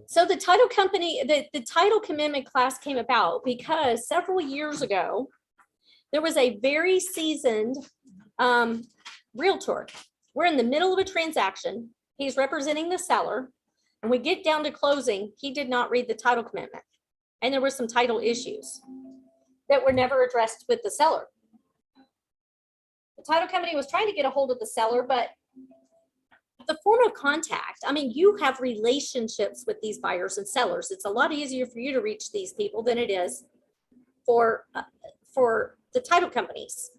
So the title company, the title commitment class came about because several years ago, there was a very seasoned realtor. We're in the middle of a transaction. He's representing the seller. And we get down to closing. He did not read the title commitment. And there were some title issues that were never addressed with the seller. The title company was trying to get a hold of the seller, but the form of contact, I mean, you have relationships with these buyers and sellers. It's a lot easier for you to reach these people than it is for the title companies.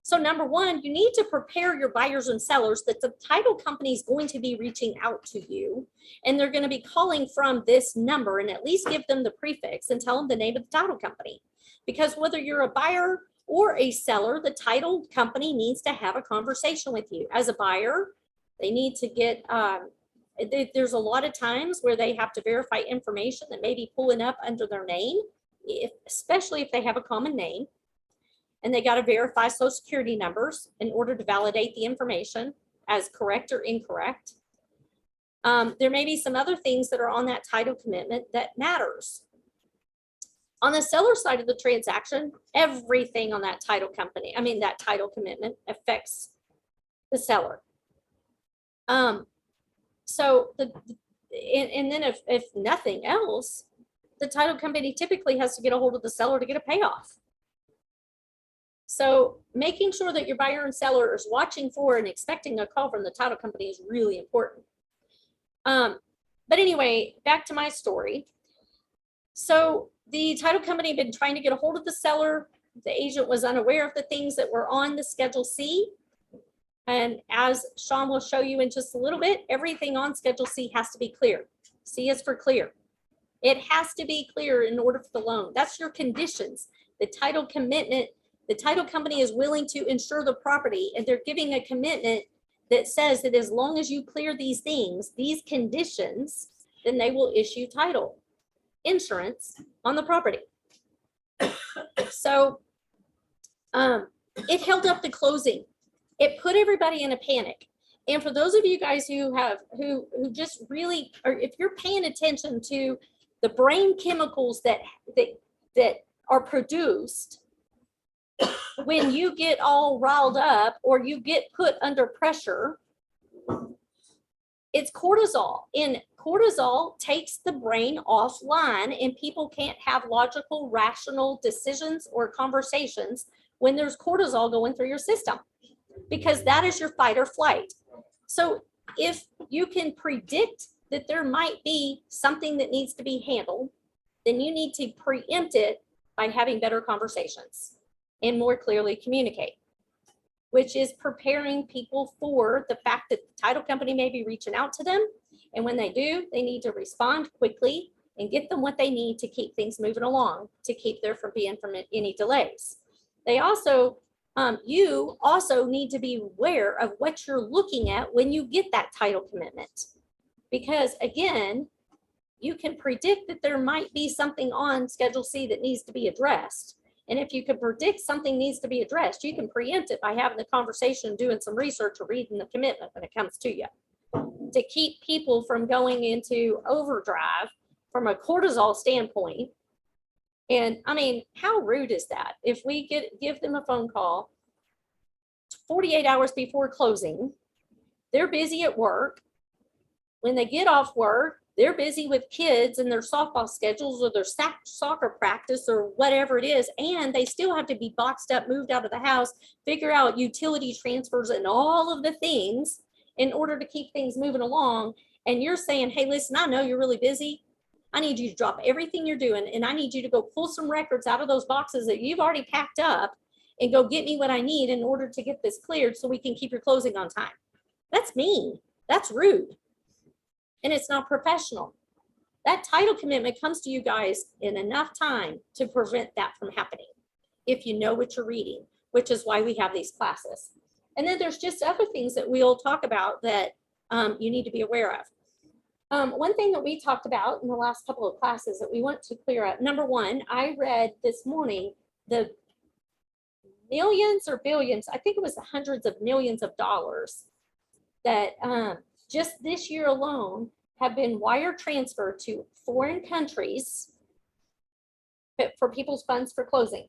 So number one, you need to prepare your buyers and sellers that the title company is going to be reaching out to you and they're going to be calling from this number, and at least give them the prefix and tell them the name of the title company. Because whether you're a buyer or a seller, the title company needs to have a conversation with you. As a buyer, they need to get, there's a lot of times where they have to verify information that may be pulling up under their name, especially if they have a common name. And they got to verify social security numbers in order to validate the information as correct or incorrect. There may be some other things that are on that title commitment that matters. On the seller side of the transaction, everything on that title company, I mean, that title commitment affects the seller. So and then if nothing else, the title company typically has to get a hold of the seller to get a payoff. So making sure that your buyer and seller is watching for and expecting a call from the title company is really important. But anyway, back to my story. So the title company had been trying to get a hold of the seller. The agent was unaware of the things that were on the Schedule C. And as Sean will show you in just a little bit, everything on Schedule C has to be clear. C is for clear. It has to be clear in order for the loan. That's your conditions. The title commitment, the title company is willing to insure the property, and they're giving a commitment that says that as long as you clear these things, these conditions, then they will issue title insurance on the property. So it held up the closing. It put everybody in a panic. And for those of you guys who just really, or if you're paying attention to the brain chemicals that are produced when you get all riled up or you get put under pressure, it's cortisol. And cortisol takes the brain offline, and people can't have logical, rational decisions or conversations when there's cortisol going through your system, because that is your fight or flight. So if you can predict that there might be something that needs to be handled, then you need to preempt it by having better conversations and more clearly communicate, which is preparing people for the fact that the title company may be reaching out to them. And when they do, they need to respond quickly and get them what they need to keep things moving along, to keep there from being from any delays. They also, you also need to be aware of what you're looking at when you get that title commitment. Because again, you can predict that there might be something on Schedule C that needs to be addressed. And if you can predict something needs to be addressed, you can preempt it by having the conversation, doing some research, or reading the commitment when it comes to you, to keep people from going into overdrive from a cortisol standpoint. And I mean, how rude is that? If we give them a phone call 48 hours before closing, they're busy at work. When they get off work, they're busy with kids and their softball schedules or their soccer practice or whatever it is, and they still have to be boxed up, moved out of the house, figure out utility transfers and all of the things in order to keep things moving along. And you're saying, hey, listen, I know you're really busy. I need you to drop everything you're doing, and I need you to go pull some records out of those boxes that you've already packed up and go get me what I need in order to get this cleared so we can keep your closing on time. That's mean. That's rude. And it's not professional. That title commitment comes to you guys in enough time to prevent that from happening, if you know what you're reading, which is why we have these classes. And then there's just other things that we'll talk about that you need to be aware of. One thing that we talked about in the last couple of classes that we want to clear up. Number one, I read this morning the millions or billions, I think it was hundreds of millions of dollars that just this year alone have been wire transferred to foreign countries for people's funds for closing.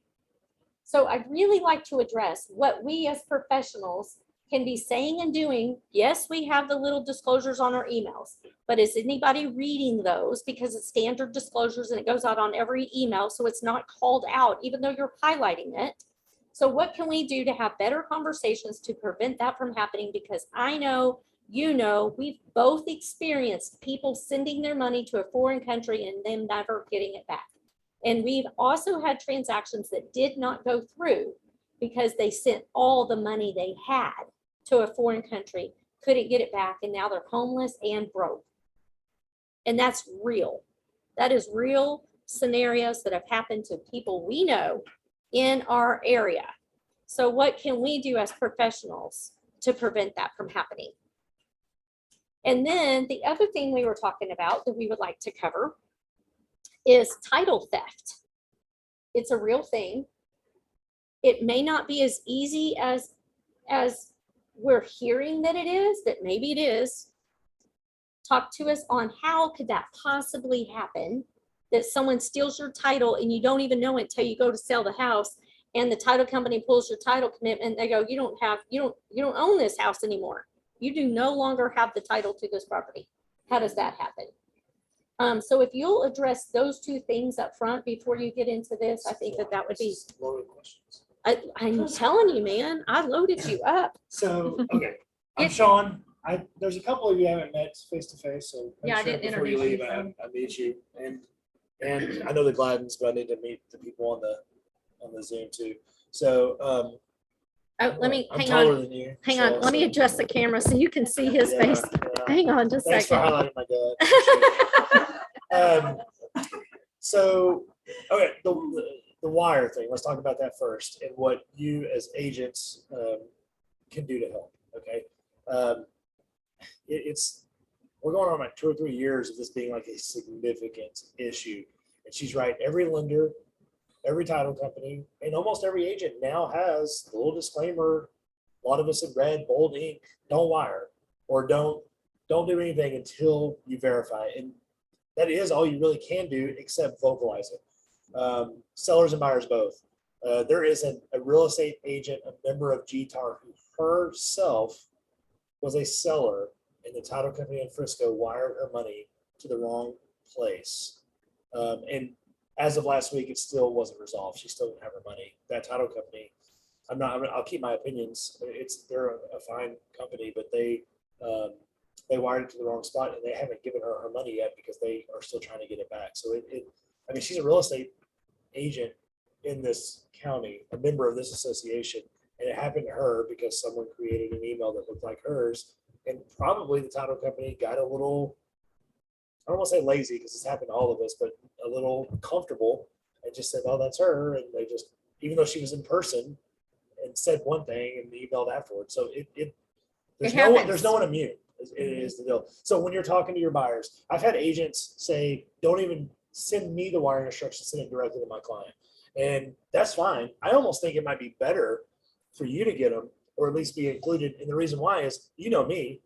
So I'd really like to address what we as professionals can be saying and doing. Yes, we have the little disclosures on our emails, but is anybody reading those? Because it's standard disclosures and it goes out on every email, so it's not called out, even though you're highlighting it. So what can we do to have better conversations to prevent that from happening? Because I know, you know, we've both experienced people sending their money to a foreign country and them never getting it back. And we've also had transactions that did not go through because they sent all the money they had to a foreign country, couldn't get it back, and now they're homeless and broke. And that's real. That is real scenarios that have happened to people we know in our area. So what can we do as professionals to prevent that from happening? And then the other thing we were talking about that we would like to cover is title theft. It's a real thing. It may not be as easy as we're hearing that it is, that maybe it is. Talk to us on how could that possibly happen, that someone steals your title and you don't even know it until you go to sell the house and the title company pulls your title commitment. They go, you don't own this house anymore. You do no longer have the title to this property. How does that happen? So if you'll address those two things up front before you get into this, I think that would be. I'm telling you, man, I loaded you up. So, okay, I'm Sean. There's a couple of you I haven't met face to face, so Yeah, I didn't before you introduce leave, you, I meet you, and I know the Gladdens, but I need to meet the people on the Zoom too. So, let me I'm hang taller on. than you. Hang on. Let me adjust the camera so you can see his Yeah, face. yeah. Hang on just a Thanks for second. highlighting my dad. So, okay, the wire thing. Let's talk about that first, and what you as agents can do to help. Okay, we're going on like 2 or 3 years of this being like a significant issue, and she's right. Every lender, every title company, and almost every agent now has the little disclaimer. A lot of us in red, bold ink: don't wire, or don't do anything until you verify. And that is all you really can do, except vocalize it. Sellers and buyers both. There is a real estate agent, a member of GTAR, who herself was a seller, and the title company in Frisco wired her money to the wrong place. And as of last week, it still wasn't resolved. She still didn't have her money. That title company, I'll keep my opinions. They're a fine company, but they wired it to the wrong spot, and they haven't given her her money yet because they are still trying to get it back. So I mean, she's a real estate agent in this county, a member of this association, and it happened to her because someone created an email that looked like hers, and probably the title company got a little, I don't want to say lazy because it's happened to all of us, but a little comfortable and just said, oh, that's her. And they just, even though she was in person, and said one thing and emailed afterwards. So there's no one immune. Is the deal. So when you're talking to your buyers, I've had agents say, don't even send me the wiring instructions, send it directly to my client. And that's fine. I almost think it might be better for you to get them, or at least be included. And the reason why is, you know me.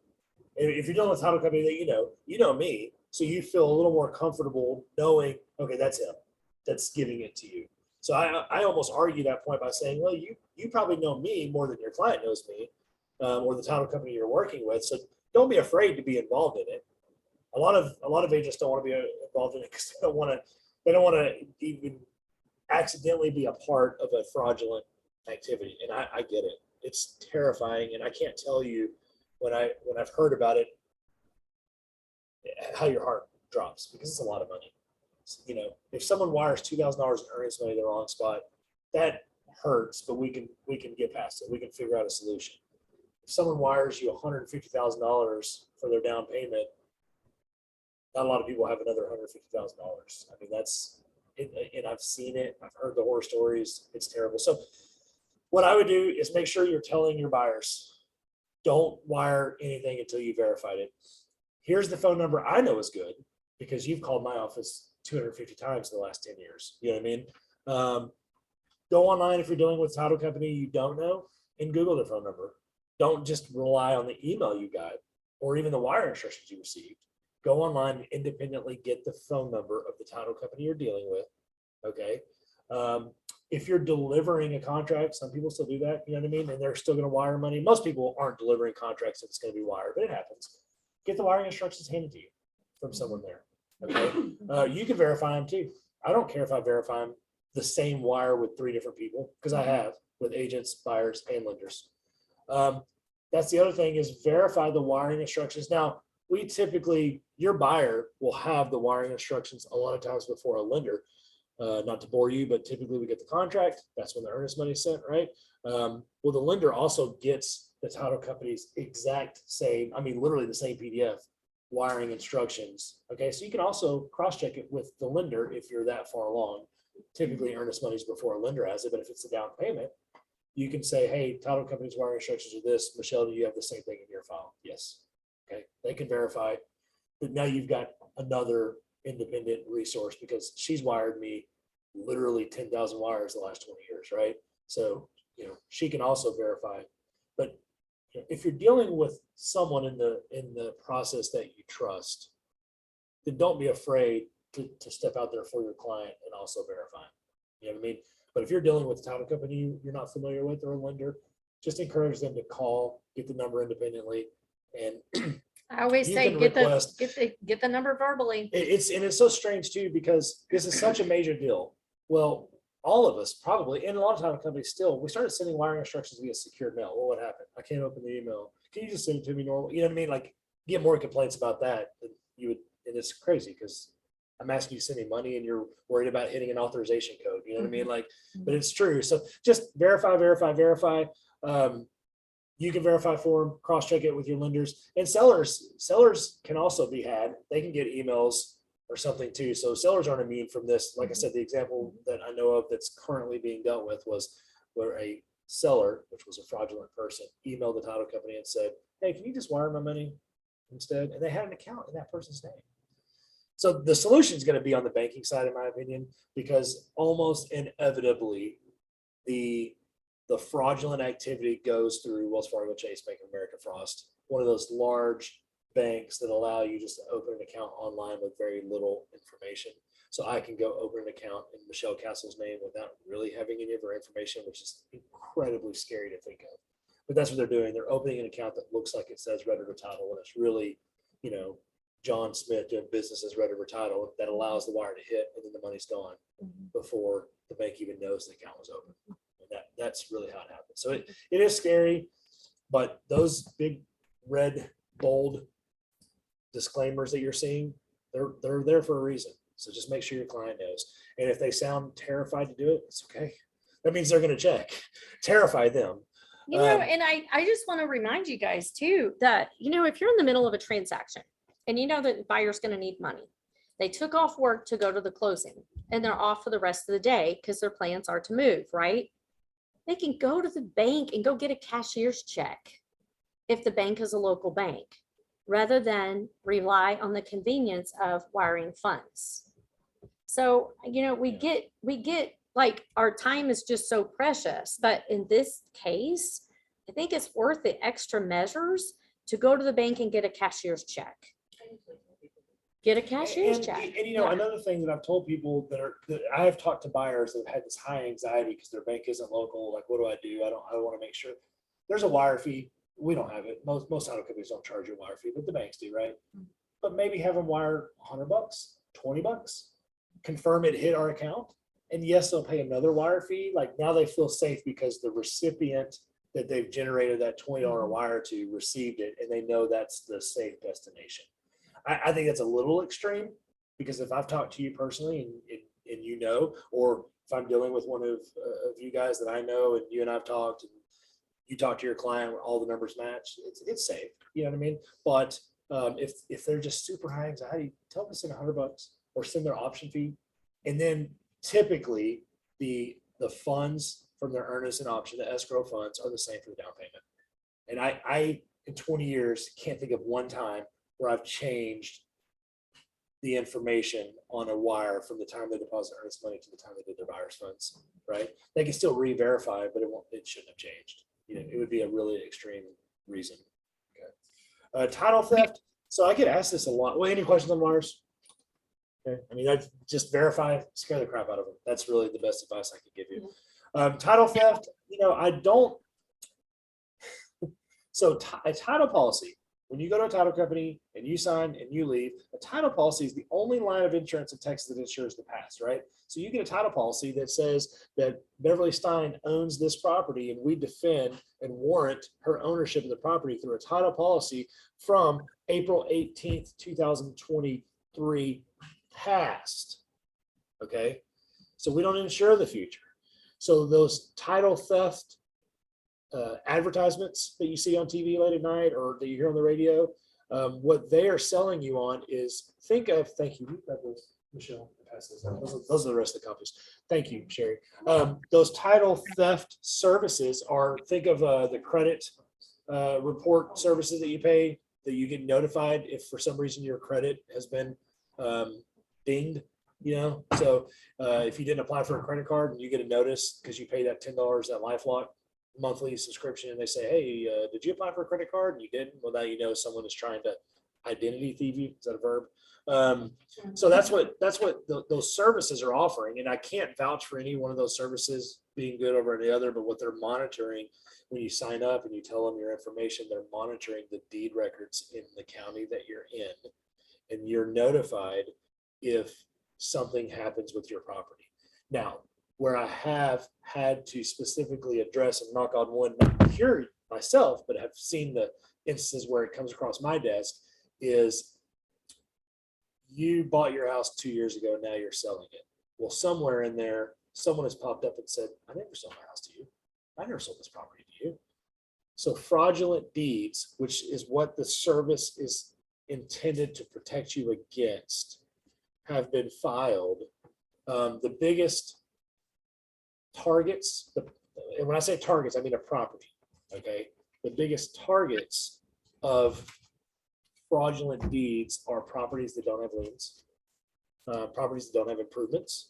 If you're dealing with a title company that you know me, so you feel a little more comfortable knowing, okay, that's him, that's giving it to you. So I almost argue that point by saying, well, you probably know me more than your client knows me, or the title company you're working with. So don't be afraid to be involved in it. A lot of agents don't want to be involved in it because they don't want to even accidentally be a part of a fraudulent activity. And I get it. It's terrifying, and I can't tell you when I've heard about it how your heart drops, because it's a lot of money. If someone wires $2,000 in earnest money to the wrong spot, that hurts, but we can get past it. We can figure out a solution. If someone wires you $150,000 for their down payment, not a lot of people have another $150,000. I mean, that's it, and I've seen it. I've heard the horror stories. It's terrible. So what I would do is make sure you're telling your buyers, don't wire anything until you verified it. Here's the phone number I know is good because you've called my office 250 times in the last 10 years. You know what I mean? Go online if you're dealing with a title company you don't know, and Google their phone number. Don't just rely on the email you got or even the wire instructions you received. go online and independently get the phone number of the title company you're dealing with. Okay. If you're delivering a contract, some people still do that, you know what I mean? And they're still going to wire money. Most people aren't delivering contracts if it's going to be wired, but it happens. Get the wiring instructions handed to you from someone there. Okay. You can verify them too. I don't care if I verify them the same wire with 3 different people, because I have with agents, buyers, and lenders. That's the other thing, is verify the wiring instructions. Now, we typically, your buyer will have the wiring instructions a lot of times before a lender. Not to bore you, but typically we get the contract. That's when the earnest money is sent, right? Well, the lender also gets the title company's exact same, I mean, literally the same PDF wiring instructions. Okay, so you can also cross-check it with the lender if you're that far along. Typically, earnest money is before a lender has it, but if it's a down payment, you can say, hey, title company's wiring instructions are this. Michelle, do you have the same thing in your file? Yes. Okay, they can verify. But now you've got another independent resource, because she's wired me literally 10,000 wires the last 20 years, right? So, she can also verify. But if you're dealing with someone in the process that you trust, then don't be afraid to step out there for your client and also verify. You know what I mean? But if you're dealing with a title company you're not familiar with, or a lender, just encourage them to call, get the number independently, and I always you say, can get request- get the number verbally. it's so strange too, because this is such a major deal. Well, all of us probably, and a lot of title companies still, we started sending wiring instructions via secured mail. Well, what happened? I can't open the email. Can you just send it to me normal? You know what I mean? Like, get more complaints about that than you would, and it's crazy because I'm asking you to send me money and you're worried about hitting an authorization code. You know what I mean? Like, but it's true. So just verify. You can verify for them, cross-check it with your lenders, and sellers can also be had. They can get emails or something too. So sellers aren't immune from this. Like I said, the example that I know of that's currently being dealt with was where a seller, which was a fraudulent person, emailed the title company and said, hey, can you just wire my money instead? And they had an account in that person's name. So the solution is going to be on the banking side, in my opinion, because almost inevitably the fraudulent activity goes through Wells Fargo, Chase, Bank of America, Frost, one of those large banks that allow you just to open an account online with very little information. So I can go open an account in Michelle Castle's name without really having any of her information, which is incredibly scary to think of. But that's what they're doing. They're opening an account that looks like it says Redditor Title, when it's really, John Smith doing business as Redditor Title, that allows the wire to hit, and then the money's gone before the bank even knows the account was open. And that's really how it happens. So it is scary, but those big red bold disclaimers that you're seeing, they're there for a reason. So just make sure your client knows. And if they sound terrified to do it, it's okay. That means they're going to check. Terrify them. And I just want to remind you guys too that, if you're in the middle of a transaction and you know that the buyer's going to need money, they took off work to go to the closing and they're off for the rest of the day because their plans are to move, right? They can go to the bank and go get a cashier's check if the bank is a local bank, rather than rely on the convenience of wiring funds. So, we get like, our time is just so precious, but in this case, I think it's worth the extra measures to go to the bank and get a cashier's check. Get a cashier's check. And another thing that I've told people that I have talked to buyers that have had this high anxiety because their bank isn't local. Like, what do I do? I want to make sure there's a wire fee. We don't have it. Most title companies don't charge you a wire fee, but the banks do, right? But maybe have them wire $100, $20, confirm it hit our account. And yes, they'll pay another wire fee. Like, now they feel safe because the recipient that they've generated that $20 wire to received it, and they know that's the safe destination. I think that's a little extreme, because if I've talked to you personally and or if I'm dealing with one of you guys that I know and you and I've talked, and you talk to your client where all the numbers match, it's safe. You know what I mean? But if they're just super high anxiety, tell them to send $100 or send their option fee. And then typically the funds from their earnest and option, the escrow funds, are the same for the down payment. And I in 20 years can't think of one time where I've changed the information on a wire from the time they deposit earnest money to the time they did their buyer's funds, right? They can still re-verify, but it shouldn't have changed. It would be a really extreme reason. Okay. Title theft, So I get asked this a lot. Well, any questions on wires? Okay. I mean, I just verify, scare the crap out of them. That's really the best advice I could give you. Title theft, I don't. So a title policy, when you go to a title company and you sign and you leave, a title policy is the only line of insurance in Texas that insures the past, right? So you get a title policy that says that Beverly Stein owns this property and we defend and warrant her ownership of the property through a title policy from April 18th, 2023 past. Okay. So we don't insure the future. So those title theft advertisements that you see on TV late at night or that you hear on the radio, what they are selling you on is thank you, Michelle. Those are the rest of the companies. Thank you, Sherry. Those title theft services are, think of the credit report services that you pay, that you get notified if for some reason your credit has been dinged, so if you didn't apply for a credit card and you get a notice because you pay that $10, that LifeLock monthly subscription, and they say, hey, did you apply for a credit card? And you didn't. Well, now someone is trying to identity thieve you. Is that a verb? So that's what those services are offering. And I can't vouch for any one of those services being good over the other, but what they're monitoring when you sign up and you tell them your information, they're monitoring the deed records in the county that you're in, and you're notified if something happens with your property. Now, where I have had to specifically address and knock on wood, not cure myself, but have seen the instances where it comes across my desk is you bought your house 2 years ago, now you're selling it. Well, somewhere in there, someone has popped up and said, I never sold my house to you. I never sold this property to you. So fraudulent deeds, which is what the service is intended to protect you against, have been filed. The biggest targets, and when I say targets, I mean a property, okay? The biggest targets of fraudulent deeds are properties that don't have liens, properties that don't have improvements.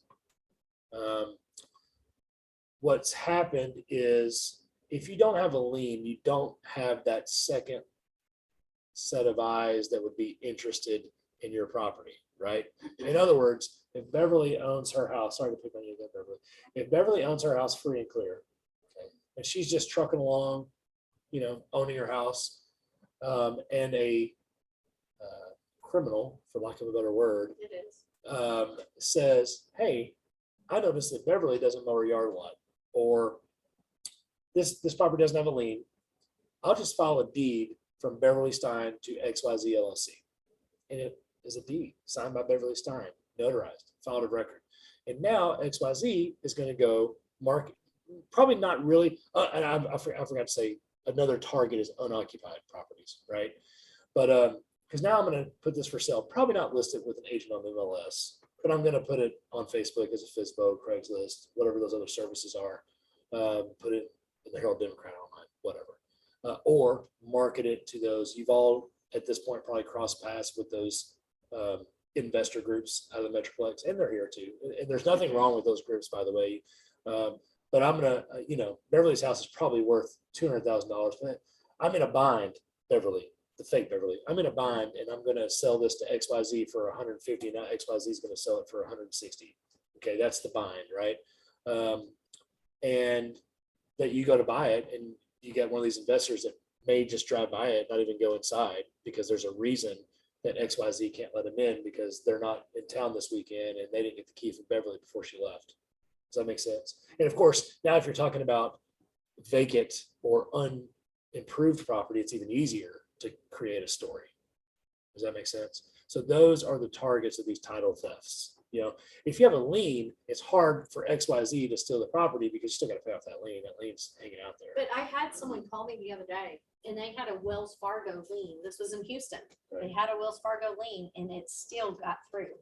What's happened is if you don't have a lien, you don't have that second set of eyes that would be interested in your property, right? In other words, if Beverly owns her house, sorry to pick on you again, Beverly. If Beverly owns her house free and clear, okay, and she's just trucking along, owning her house, and a criminal, for lack of a better word, It is. says, hey, I noticed that Beverly doesn't mow her yard a lot, or this property doesn't have a lien. I'll just file a deed from Beverly Stein to XYZ LLC. And it is a deed signed by Beverly Stein, notarized, filed of record. And now XYZ is going to go market, probably not really, and I forgot to say another target is unoccupied properties, right? But because now I'm going to put this for sale, probably not list it with an agent on the MLS, but I'm going to put it on Facebook as a FSBO, Craigslist, whatever those other services are. Put it in the Herald Democrat online, whatever. Or market it to those. You've all at this point probably crossed paths with those investor groups out of the Metroplex, and they're here too. And there's nothing wrong with those groups, by the way. But I'm gonna, Beverly's house is probably worth $200,000, but I'm in a bind, Beverly, the fake Beverly. I'm in a bind, and I'm gonna sell this to XYZ for 150. Now XYZ is gonna sell it for 160. Okay, that's the bind, right? And that you go to buy it, and you get one of these investors that may just drive by it, not even go inside, because there's a reason that XYZ can't let them in because they're not in town this weekend and they didn't get the key from Beverly before she left. Does that make sense? And of course, now if you're talking about vacant or unimproved property, it's even easier to create a story. Does that make sense? So those are the targets of these title thefts. If you have a lien, it's hard for XYZ to steal the property because you still got to pay off that lien. That lien's hanging out there. But I had someone call me the other day and they had a Wells Fargo lien. This was in Houston. Right. They had a Wells Fargo lien and it still got through.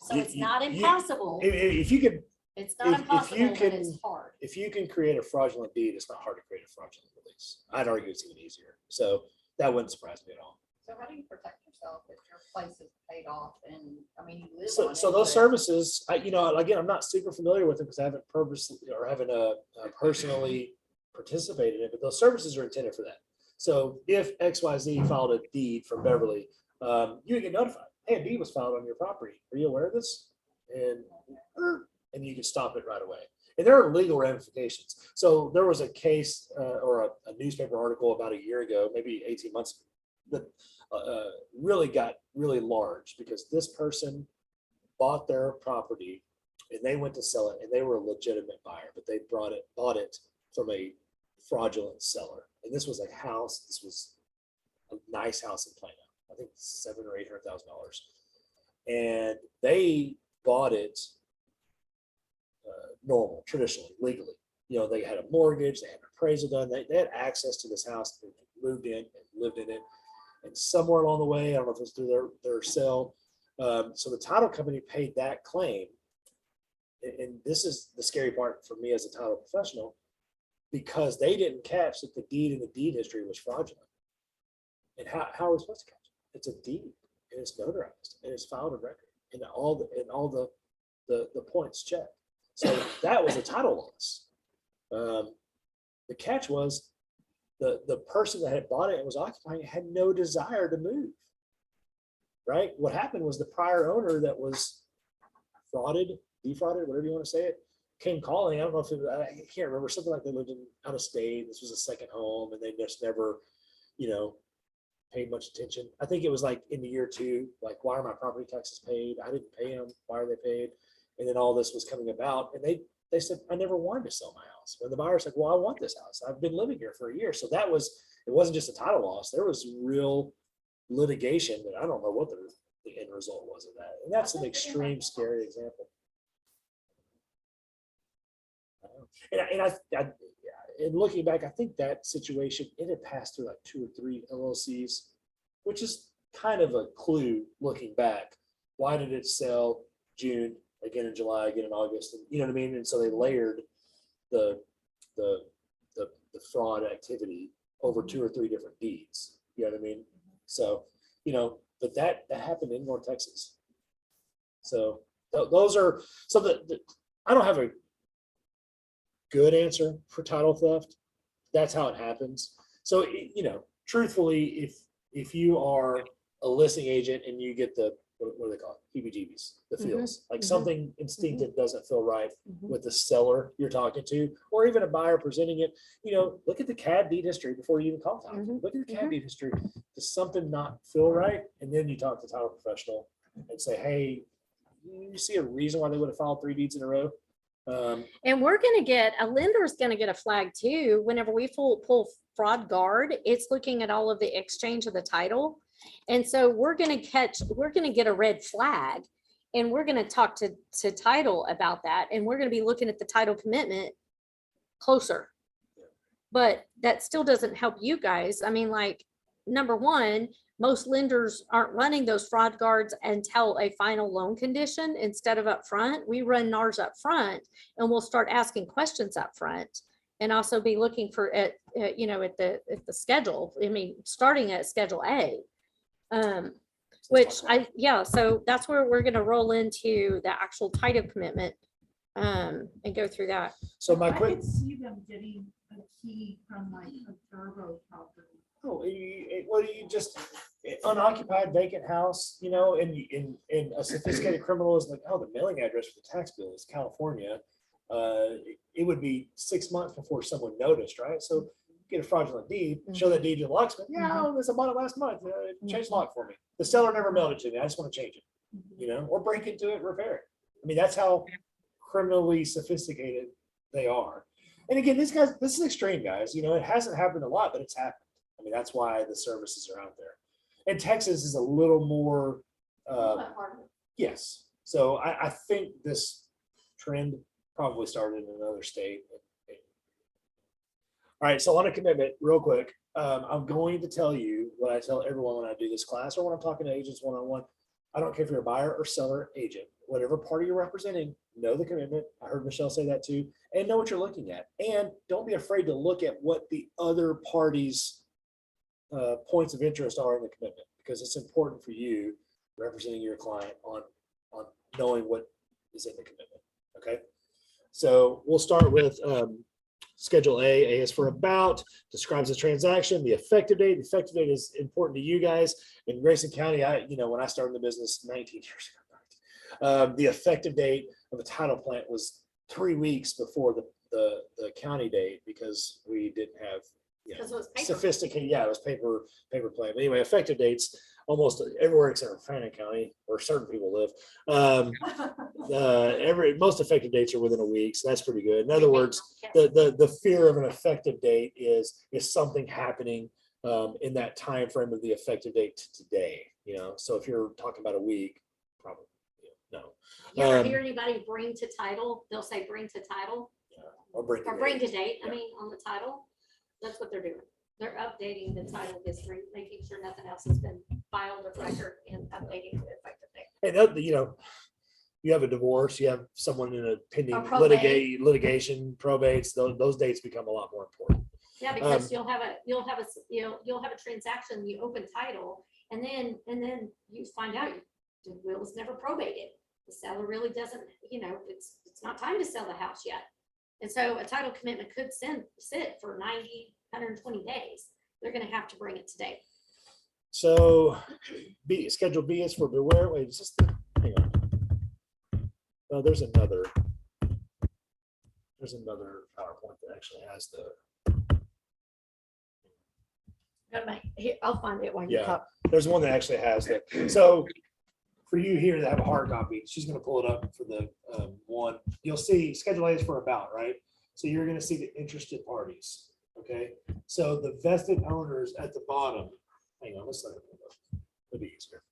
So You- it's not you- impossible. If you could, It's not impossible, but can- it's hard. if you can create a fraudulent deed, it's not hard to create a fraudulent release. I'd argue it's even easier. So that wouldn't surprise me at all. So how do you protect yourself if your place is paid off and, you live So, on so it, those but- services, again, I'm not super familiar with them because I haven't personally participated in it, but those services are intended for that. So if XYZ filed a deed from Beverly, you would get notified. Hey, a deed was filed on your property. Are you aware of this? And you can stop it right away. And there are legal ramifications. So there was a case or a newspaper article about a year ago, maybe 18 months, that really got really large because this person bought their property and they went to sell it and they were a legitimate buyer, but they bought it from a fraudulent seller. And this was a house. This was a nice house in Plano. I think $700,000 or $800,000. And they bought it normal, traditionally, legally. You know, they had a mortgage, they had an appraisal done, they had access to this house, they moved in and lived in it. And somewhere along the way, I don't know if it was through their sale, so the title company paid that claim. And this is the scary part for me as a title professional, because they didn't catch that the deed in the deed history was fraudulent. And how are we supposed to catch it? It's a deed, and it's notarized, and it's filed a record, and all the points checked. So that was a title loss. The catch was the person that had bought it and was occupying it had no desire to move. Right? What happened was the prior owner that was defrauded, whatever you want to say it, came calling. I don't know if I can't remember, something like they lived in out of state. This was a second home, and they just never, paid much attention. I think it was like in the year 2, like, why are my property taxes paid? I didn't pay them. Why are they paid? And then all this was coming about, and they said, I never wanted to sell my house. And the buyer said, well, I want this house. I've been living here for a year. So it wasn't just a title loss. There was real litigation that I don't know what the end result was of that. And that's an extreme scary example. And looking back, I think that situation, it had passed through like 2 or 3 LLCs, which is kind of a clue looking back. Why did it sell June, again in July, again in August? And you know what I mean? And so they layered the fraud activity over 2 or 3 different deeds. You know what I mean? So, but that happened in North Texas. So those are, so I don't have a good answer for title theft. That's how it happens. So, truthfully, if you are a listing agent and you get what do they call it? heebie-jeebies, the feels, like something instinctive doesn't feel right with the seller you're talking to, or even a buyer presenting it, look at the CAD deed history before you even call title. Look at the CAD deed history. Does something not feel right? And then you talk to the title professional and say, hey, you see a reason why they would have filed 3 deeds in a row? And a lender's going to get a flag too. Whenever we pull fraud guard, it's looking at all of the exchange of the title. And so we're going to get a red flag, and we're going to talk to title about that. And we're going to be looking at the title commitment closer, but that still doesn't help you guys. I mean, like, number one, most lenders aren't running those fraud guards until a final loan condition instead of up front. We run ours up front, and we'll start asking questions up front, and also be looking for at the schedule. I mean, starting at Schedule A, so that's where we're going to roll into the actual title commitment and go through that. So I could see them getting a key from like a Turbo property. Oh, you just unoccupied vacant house, and a sophisticated criminal is like, oh, the mailing address for the tax bill is California. It would be 6 months before someone noticed, right? So get a fraudulent deed, show that deed to the locksmith. Yeah, I bought it last month. Change the lock for me. The seller never mailed it to me. I just want to change it, or break into it, repair it. I mean, that's how criminally sophisticated they are. And again, this is extreme, guys. It hasn't happened a lot, but it's happened. I mean, that's why the services are out there. And Texas is a little more, yes. So I think this trend probably started in another state. All right, so on a commitment, real quick, I'm going to tell you what I tell everyone when I do this class or when I'm talking to agents one-on-one. I don't care if you're a buyer or seller, agent, whatever party you're representing, know the commitment. I heard Michelle say that too, and know what you're looking at. And don't be afraid to look at what the other party's points of interest are in the commitment, because it's important for you representing your client on knowing what is in the commitment. Okay, so we'll start with Schedule A is for about, describes the transaction, the effective date. The effective date is important to you guys. In Grayson County, when I started the business 19 years ago, the effective date of the title plant was 3 weeks before the county date because we didn't have Because it was paper. sophisticated. Yeah, it was paper plan. But anyway, effective dates almost everywhere except for Fannin County, where certain people live. Most effective dates are within a week, so that's pretty good. In other words, the fear of an effective date is something happening in that time frame of the effective date to today. So if you're talking about a week, probably no. You ever hear anybody bring to title? They'll say bring to title Or bring to date. Yeah. I mean, on the title, that's what they're doing. They're updating the title history, making sure nothing else has been filed or record and updating the effective date. And you have a divorce, you have someone in a pending Or probate. litigation, probates. Those dates become a lot more important. Yeah, because you'll have a transaction, you open title, and then you find out the will is never probated. The seller really doesn't, it's not time to sell the house yet. And so a title commitment could sit for 90, 120 days. They're gonna have to bring it today. So Schedule B is for beware. Wait, is this hang on. No, there's another PowerPoint that actually has I'll find it while you Yeah. talk. there's one that actually has that. So for you here that have a hard copy, she's gonna pull it up for the one. You'll see Schedule A is for about, right? So you're gonna see the interested parties, okay? So the vested owners at the bottom, hang on, let's let it pull up. It'll be easier.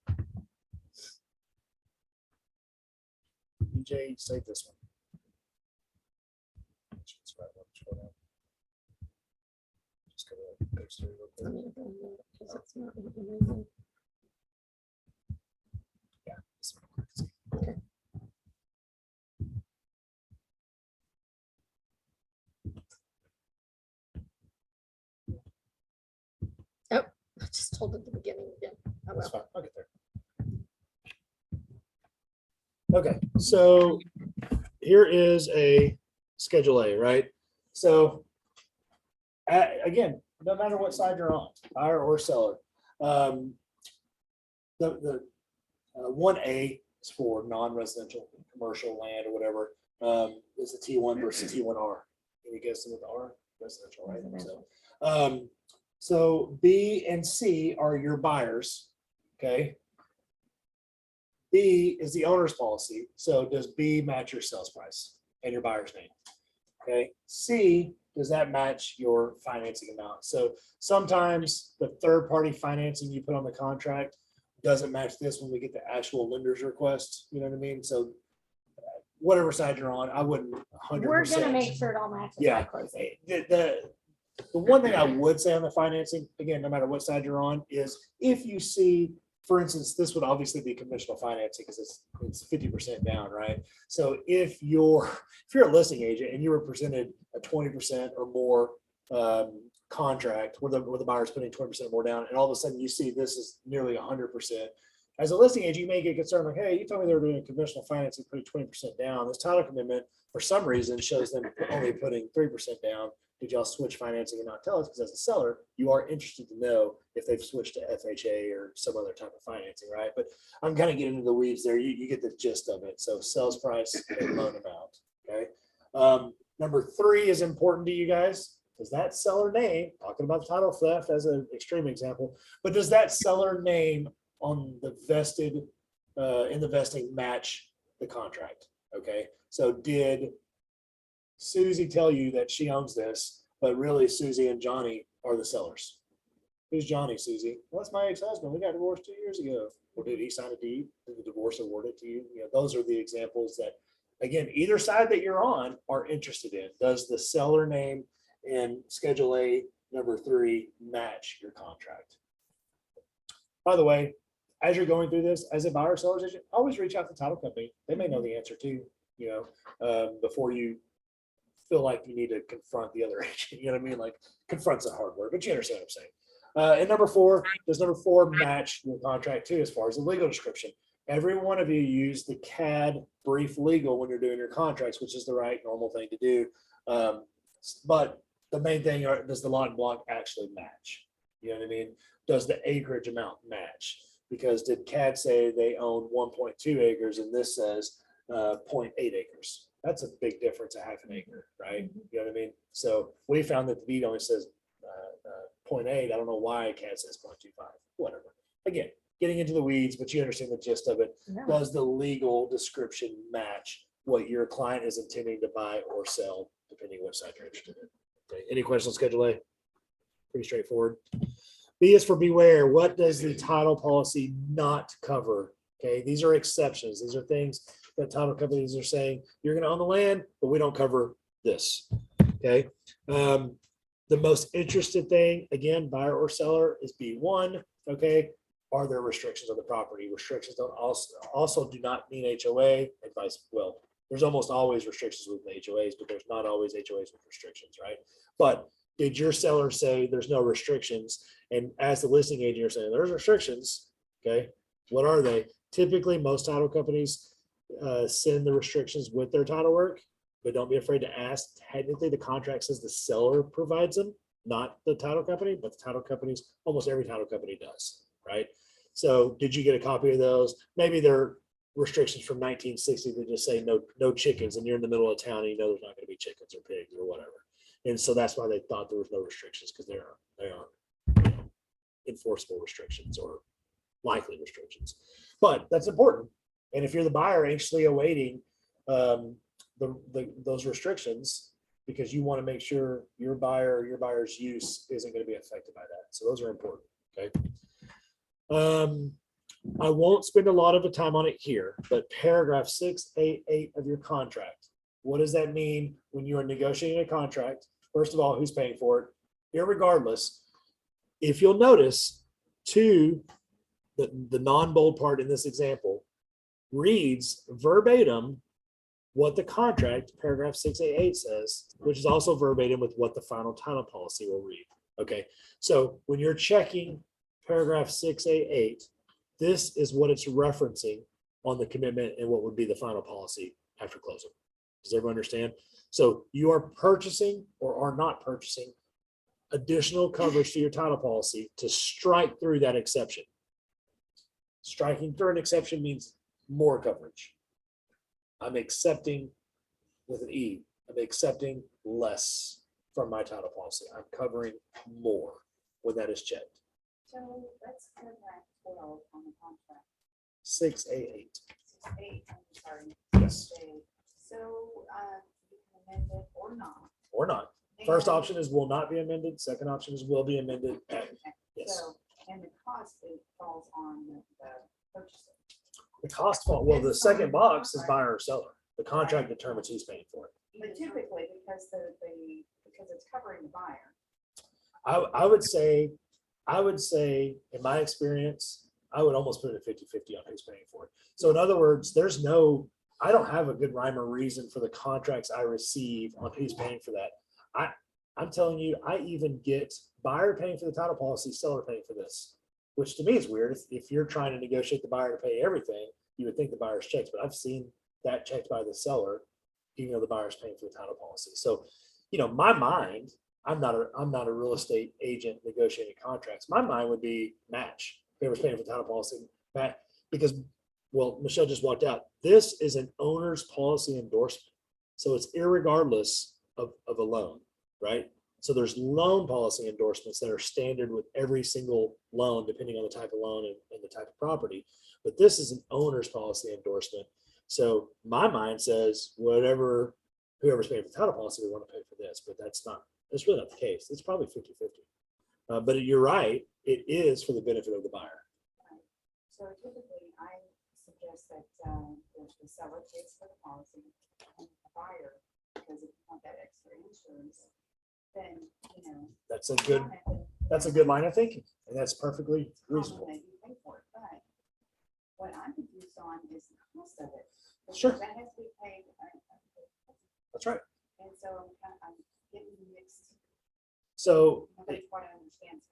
DJ, save this one. Just go to page 3 real quick. Yeah. this one. I just told at the beginning again. Oh, That's well. fine. I'll get there. Okay, so here is a Schedule A, right? So again, no matter what side you're on, buyer or seller, the 1A is for non-residential, commercial land or whatever. Is a T1 versus T1R. Can you guess what the R? Residential, right? So B and C are your buyers, okay? B is the owner's policy. So does B match your sales price and your buyer's name? Okay. C, does that match your financing amount? So sometimes the third party financing you put on the contract doesn't match this when we get the actual lender's request. You know what I mean? So whatever side you're on, I wouldn't 100%. We're gonna make sure it all matches. Yeah. by closing. The one thing I would say on the financing, again, no matter what side you're on, is if you see, for instance, this would obviously be conventional financing because it's 50% down, right? So if you're a listing agent and you were presented a 20% or more contract where the buyer's putting 20% more down, and all of a sudden you see this is nearly 100%. As a listing agent, you may get concerned like, hey, you told me they were doing conventional financing, putting 20% down. This title commitment, for some reason, shows them only putting 3% down. Did y'all switch financing and not tell us? Because as a seller, you are interested to know if they've switched to FHA or some other type of financing, right? But I'm kind of getting into the weeds there. You get the gist of it. So sales price and loan amount, okay? Number 3 is important to you guys. Does that seller name, talking about title theft as an extreme example, but does that seller name on the vested, in the vesting match the contract? Okay, so did Susie tell you that she owns this, but really Susie and Johnny are the sellers? Who's Johnny, Susie? Well, that's my ex-husband. We got divorced 2 years ago. Or did he sign a deed? Did the divorce award it to you? Those are the examples that, again, either side that you're on are interested in. Does the seller name in Schedule A number 3 match your contract? By the way, as you're going through this, as a buyer or seller's agent, always reach out to the title company. They may know the answer too, before you feel like you need to confront the other agent. You know what I mean? Like, confront's a hard word, but you understand what I'm saying. And number 4, does number 4 match your contract too, as far as the legal description? Every one of you use the CAD brief legal when you're doing your contracts, which is the right normal thing to do. But the main thing are, does the lot and block actually match? You know what I mean? Does the acreage amount match? Because did CAD say they own 1.2 acres and this says 0.8 acres? That's a big difference, a half an acre, right? You know what I mean? So we found that the deed only says 0.8. I don't know why CAD says 0.25, whatever. Again, getting into the weeds, but you understand the gist of it. Yeah. Does the legal description match what your client is intending to buy or sell, depending what side you're interested in? Okay. Any questions on Schedule A? Pretty straightforward. B is for beware. What does the title policy not cover? Okay, these are exceptions. These are things that title companies are saying, you're gonna own the land, but we don't cover this. Okay. The most interested thing, again, buyer or seller, is B1. Okay. Are there restrictions on the property? Restrictions don't also do not mean HOA advice. Well, there's almost always restrictions with the HOAs, but there's not always HOAs with restrictions, right? But did your seller say there's no restrictions? And as the listing agent, you're saying there's restrictions. Okay. What are they? Typically, most title companies send the restrictions with their title work, but don't be afraid to ask. Technically, the contract says the seller provides them, not the title company, but the title companies, almost every title company does, right? So did you get a copy of those? Maybe they're restrictions from 1960 that just say no chickens, and you're in the middle of town and you know there's not going to be chickens or pigs or whatever. And so that's why they thought there was no restrictions, because they aren't enforceable restrictions or likely restrictions. But that's important. And if you're the buyer anxiously awaiting those restrictions, because you want to make sure your buyer's use isn't going to be affected by that. So those are important. Okay. I won't spend a lot of the time on it here, but paragraph 688 of your contract. What does that mean when you are negotiating a contract? First of all, who's paying for it? Irregardless, if you'll notice, the non-bold part in this example reads verbatim what the contract, paragraph 688 says, which is also verbatim with what the final title policy will read. Okay, so when you're checking paragraph 688, this is what it's referencing on the commitment and what would be the final policy after closing. Does everyone understand? So you are purchasing or are not purchasing additional coverage to your title policy to strike through that exception. Striking through an exception means more coverage. I'm accepting with an E. I'm accepting less from my title policy. I'm covering more when that is checked. So that's paragraph 12 on the contract. 688. 6A, I'm sorry. Yes. 6A. So you can amend it or not. Or not. First And- option is will not be amended. Second option is will be amended. Okay, Yes. So, and the cost, it falls on the purchaser. The cost, well, the second box is buyer or seller. The contract determines who's paying for it. But typically, because because it's covering the buyer. I would say, in my experience, I would almost put it at 50-50 on who's paying for it. So in other words, I don't have a good rhyme or reason for the contracts I receive on who's paying for that. I'm telling you, I even get buyer paying for the title policy, seller paying for this, which to me is weird. If you're trying to negotiate the buyer to pay everything, you would think the buyer's checked, but I've seen that checked by the seller, even though the buyer's paying for the title policy. So, my mind, I'm not a real estate agent negotiating contracts. My mind would be match. Whoever's paying for the title policy, match, because, well, Michelle just walked out. This is an owner's policy endorsement. So it's irregardless of a loan, right? So there's loan policy endorsements that are standard with every single loan, depending on the type of loan and the type of property. But this is an owner's policy endorsement. So my mind says whoever's paying for the title policy, we want to pay for this, but that's really not the case. It's probably 50-50. But you're right, it is for the benefit of the buyer. So typically, I suggest that the seller pays for the policy and the buyer, because if you want that extra insurance, then, That's a good line of thinking, and that's perfectly reasonable. Maybe you pay for it, but what I'm confused on is the cost of it. because Sure. That has to be paid. That's right. And so I'm getting mixed. So Nobody quite understands.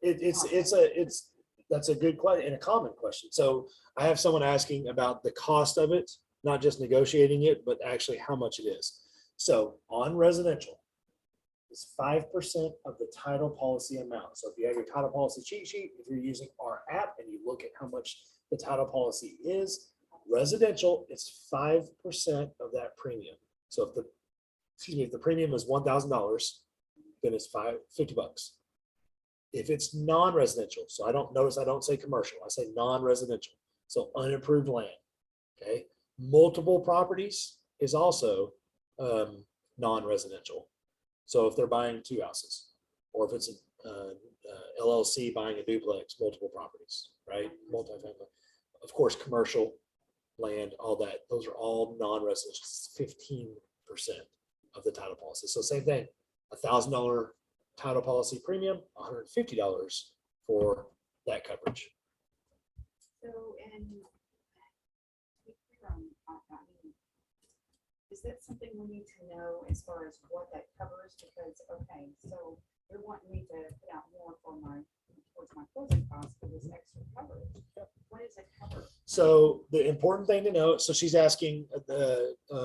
that's a good question and a common question. So I have someone asking about the cost of it, not just negotiating it, but actually how much it is. So on residential, is 5% of the title policy amount. So if you have your title policy cheat sheet, if you're using our app and you look at how much the title policy is, residential, it's 5% of that premium. So if the, excuse me, if the premium is $1,000, then it's $50. If it's non-residential, so I don't say commercial, I say non-residential. So unimproved land, okay? Multiple properties is also non-residential. So if they're buying 2 houses, or if it's an LLC buying a duplex, multiple properties, right? Multifamily. Of course, commercial land, all that, those are all non-residential. It's 15% of the title policy. So same thing, $1,000 title policy premium, $150 for that coverage. So, and is that something we need to know as far as what that covers? Because, okay, so you're wanting me to put out more for towards my closing costs for this extra coverage. What does it cover? So the important thing to know, so she's asking,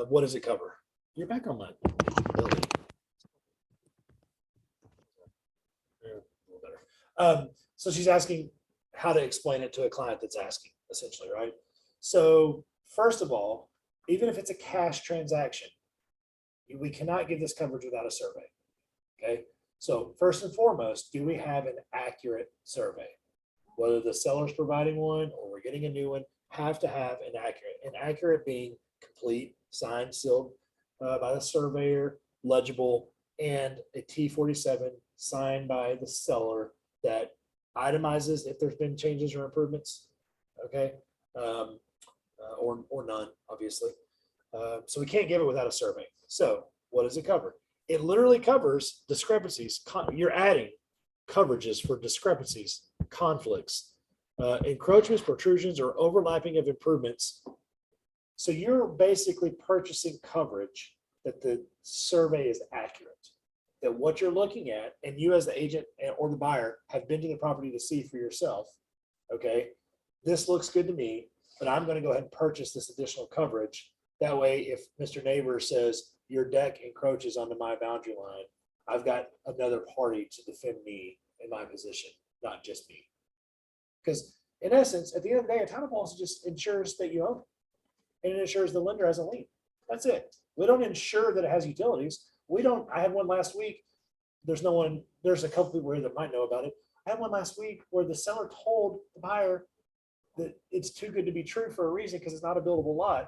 what does it cover? You're back on my. So she's asking how to explain it to a client that's asking, essentially, right? So first of all, even if it's a cash transaction, we cannot give this coverage without a survey. Okay. So first and foremost, do we have an accurate survey? Whether the seller's providing one or we're getting a new one, have to have an accurate being complete, signed, sealed by the surveyor, legible, and a T-47 signed by the seller that itemizes if there's been changes or improvements, okay, or none, obviously. So we can't give it without a survey. So what does it cover? It literally covers discrepancies. You're adding coverages for discrepancies, conflicts, encroachments, protrusions, or overlapping of improvements. So you're basically purchasing coverage that the survey is accurate, that what you're looking at, and you as the agent or the buyer have been to the property to see for yourself, okay, this looks good to me, but I'm going to go ahead and purchase this additional coverage. That way, if Mr. Neighbor says your deck encroaches onto my boundary line, I've got another party to defend me in my position, not just me. Because in essence, at the end of the day, a title policy just ensures that you own it, and it ensures the lender has a lien. That's it. We don't ensure that it has utilities. We don't. I had one last week. There's no one. There's a couple people here that might know about it. I had one last week where the seller told the buyer that it's too good to be true for a reason because it's not a buildable lot,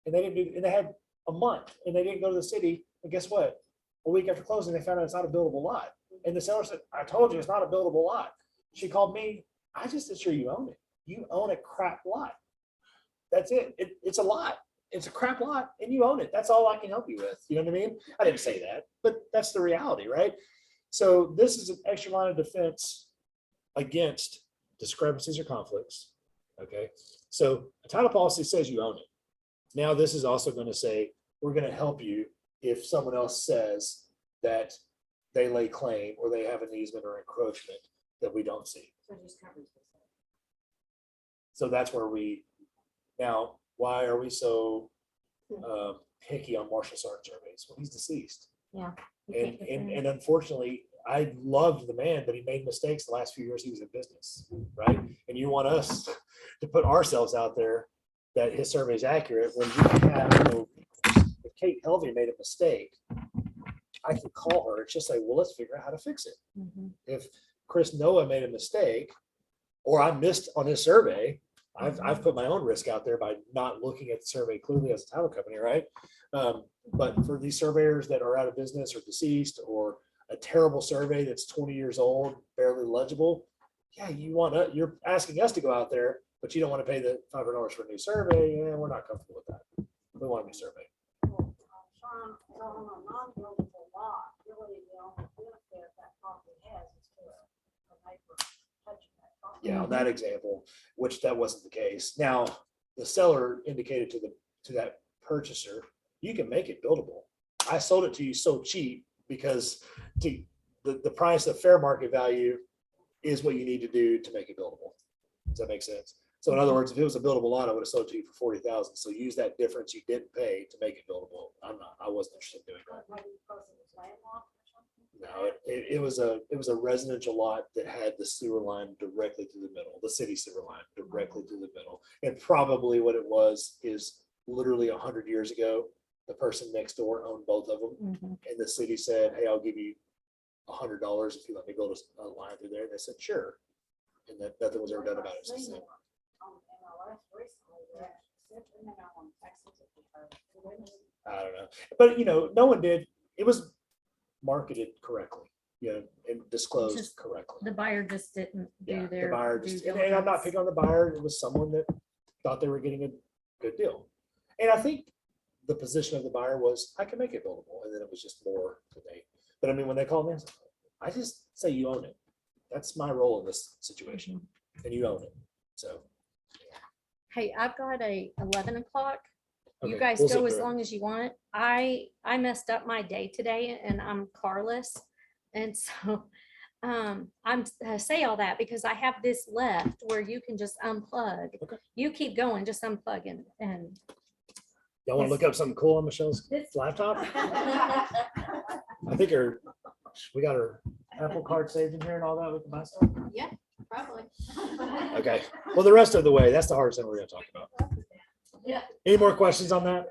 and they didn't do. And they had a month, and they didn't go to the city. And guess what? A week after closing, they found out it's not a buildable lot. And the seller said, "I told you it's not a buildable lot." She called me. I just assure you own it. You own a crap lot. That's it. It's a lot. It's a crap lot and you own it. That's all I can help you with. You know what I mean? I didn't say that, but that's the reality, right? So this is an extra line of defense against discrepancies or conflicts. Okay. So a title policy says you own it. Now this is also going to say, we're going to help you if someone else says that they lay claim or they have an easement or encroachment that we don't see. So it just covers this. So that's where now, why are we so picky on Marshall Sargent surveys? Well, he's deceased. Yeah. And unfortunately, I loved the man, but he made mistakes the last few years he was in business, right? And you want us to put ourselves out there that his survey is accurate when you have no, if Kate Helvey made a mistake, I can call her and she'll say, well, let's figure out how to fix it. If Chris Noah made a mistake or I missed on his survey, I've put my own risk out there by not looking at the survey clearly as a title company, right? But for these surveyors that are out of business or deceased or a terrible survey that's 20 years old, barely legible, yeah, you're asking us to go out there, but you don't want to pay the $500 for a new survey. Yeah, we're not comfortable with that. We want a new survey. Sean, so on a non-buildable lot, really the only benefit that property has is to a neighbor touching that property. Yeah, on that example, which that wasn't the case. Now, the seller indicated to that purchaser, you can make it buildable. I sold it to you so cheap because the price of fair market value is what you need to do to make it buildable. Does that make sense? So in other words, if it was a buildable lot, I would have sold it to you for 40,000. So use that difference you didn't pay to make it buildable. I wasn't interested in doing that. Maybe because it was landlocked or something. No, it was a residential lot that had the sewer line directly through the middle, the city sewer line directly through the middle. And probably what it was is literally 100 years ago, the person next door owned both of them. Mhm. And the city said, hey, I'll give you $100 if you let me build a line through there. And they said, sure. And that nothing was ever done about it since then. I don't know. But no one did. It was marketed correctly, and disclosed Just correctly. The buyer just didn't Yeah, do the their. buyer due just, and I'm not diligence. picking on the buyer. It was someone that thought they were getting a good deal. And I think the position of the buyer was, I can make it buildable. And then it was just more today. But I mean, when they called me, I just say you own it. That's my role in this situation. And you own it. So. Hey, I've got a 11 o'clock. You okay, guys we'll go zip as through it. long as you want. I messed up my day today and I'm carless. And so I say all that because I have this left where you can just unplug. Okay. You keep going, just unplug and Y'all want to look up something cool on Michelle's This- laptop? I think we got her Apple Card saved in here and all that with the buy stuff. yeah, probably. Okay, well, the rest of the way, that's the hardest thing we're gonna talk about. Yeah. Any more questions on that?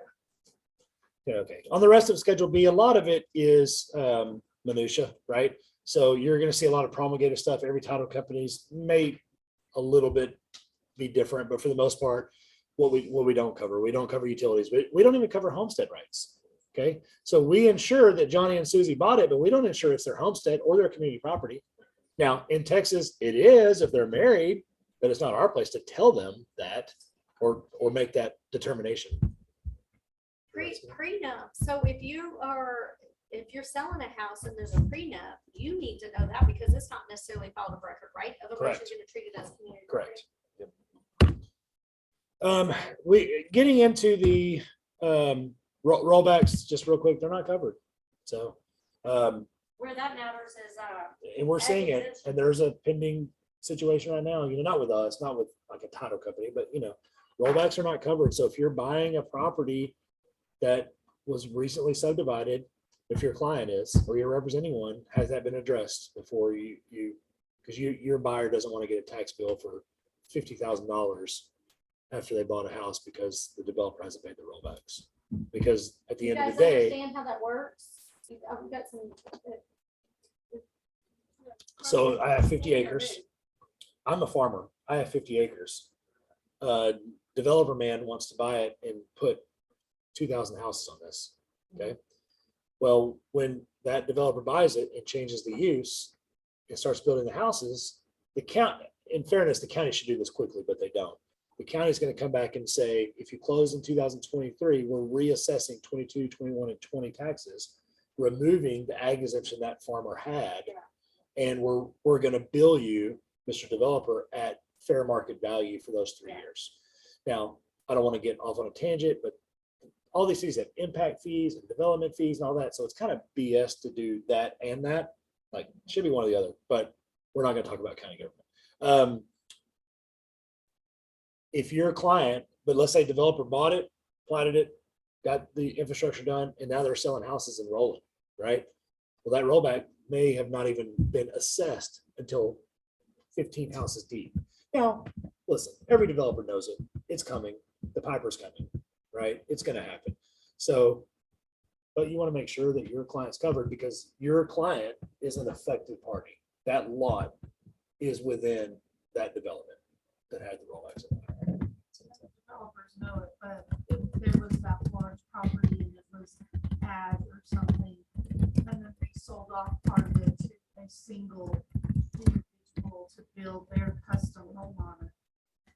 Yeah, okay. On the rest of Schedule B, a lot of it is minutia, right? So you're gonna see a lot of promulgated stuff. Every title companies may a little bit be different, but for the most part, what we don't cover, we don't cover utilities. We don't even cover homestead rights. Okay, so we ensure that Johnny and Susie bought it, but we don't ensure it's their homestead or their community property. Now, in Texas, it is if they're married, but it's not our place to tell them that or make that determination. Prenup. So if you're selling a house and there's a prenup, you need to know that because it's not necessarily filed of record, right? Otherwise, Correct. you're gonna treat it as community. Correct. We getting into the rollbacks just real quick, they're not covered. So Where that matters is, and we're seeing it, exemption. and there's a pending situation right now, not with us, not with like a title company, but rollbacks are not covered. So if you're buying a property that was recently subdivided, if your client is, or you're representing one, has that been addressed before because your buyer doesn't want to get a tax bill for $50,000 after they bought a house because the developer hasn't paid the rollbacks. Because at the You end of guys the day, understand how that works? I've got some. so I have 50 acres. I'm a farmer. I have 50 acres. Developer man wants to buy it and put 2,000 houses on this. Okay. Well, when that developer buys it and changes the use and starts building the houses, the county, in fairness, the county should do this quickly, but they don't. The county is going to come back and say, if you close in 2023, we're reassessing 22, 21, and 20 taxes, removing the ag exemption that farmer had. And we're going to bill you, Mr. Developer, at fair market value for those 3 years. Now, I don't want to get off on a tangent, but all these fees have impact fees and development fees and all that. So it's kind of BS to do that and that. Like, should be one or the other, but we're not going to talk about county government. If you're a client, but let's say developer bought it, platted it, got the infrastructure done, and now they're selling houses and rolling, right? Well, that rollback may have not even been assessed until 15 houses deep. Now, listen, every developer knows it. It's coming. The piper's coming, right? It's going to happen. So, but you want to make sure that your client's covered because your client is an affected party. That lot is within that development that had the rollbacks in it. Developers know it, but if there was that large property and it was ag or something, and then they sold off part of it to a single individual to build their custom home on it.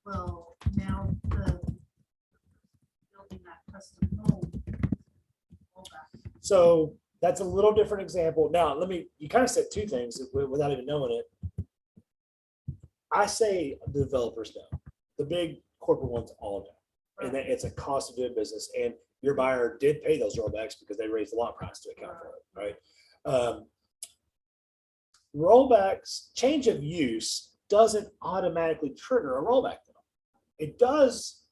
Well, now the building that custom home. all that. So that's a little different example. Now, you kind of said two things without even knowing it. I say the developers know. The big corporate ones all know. And that it's a cost of doing business. And your buyer did pay those rollbacks because they raised the lot price to account for it, right? Rollbacks, change of use doesn't automatically trigger a rollback though. It does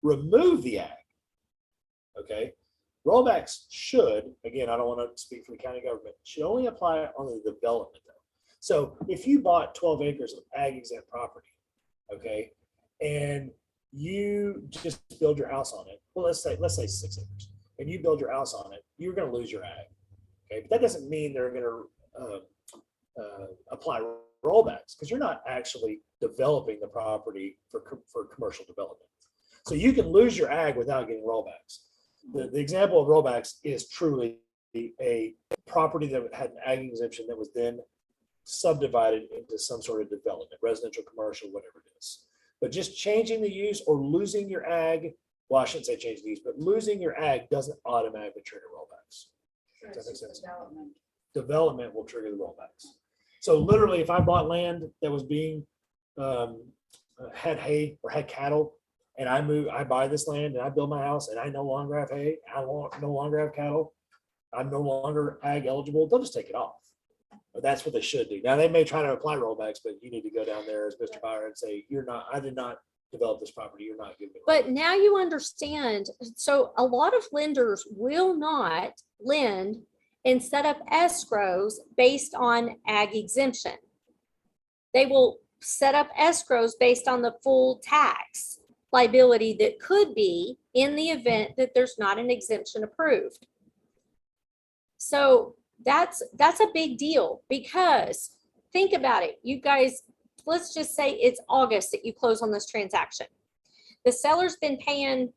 remove the ag. Okay. Rollbacks should, again, I don't want to speak for the county government, should only apply on the development though. So if you bought 12 acres of ag exempt property, okay, and you just build your house on it, well, let's say 6 acres, and you build your house on it, you're going to lose your ag. Okay, but that doesn't mean they're going to apply rollbacks because you're not actually developing the property for commercial development. So you can lose your ag without getting rollbacks. The example of rollbacks is truly a property that had an ag exemption that was then subdivided into some sort of development, residential, commercial, whatever it is. But just changing the use or losing your ag, well, I shouldn't say change the use, but losing your ag doesn't automatically trigger rollbacks. So Does it's that make just sense? development. Development will trigger the rollbacks. So literally, if I bought land that was being had hay or had cattle, and I buy this land and I build my house, and I no longer have hay, no longer have cattle, I'm no longer ag eligible, they'll just take it off. But that's what they should do. Now they may try to apply rollbacks, but you need to go down there as Mr. Buyer and say, I did not develop this property. You're not giving me. But now you understand. So a lot of lenders will not lend and set up escrows based on ag exemption. They will set up escrows based on the full tax liability that could be in the event that there's not an exemption approved. So that's a big deal, because think about it. You guys, let's just say it's August that you close on this transaction. The seller's been paying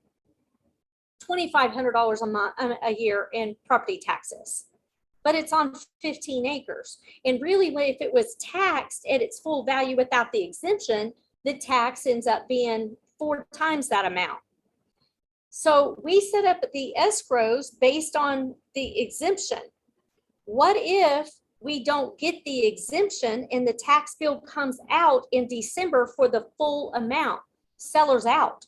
$2,500 a month, a year in property taxes, but it's on 15 acres. And really, if it was taxed at its full value without the exemption, the tax ends up being 4 times that amount. So we set up the escrows based on the exemption. What if we don't get the exemption and the tax bill comes out in December for the full amount? Seller's out.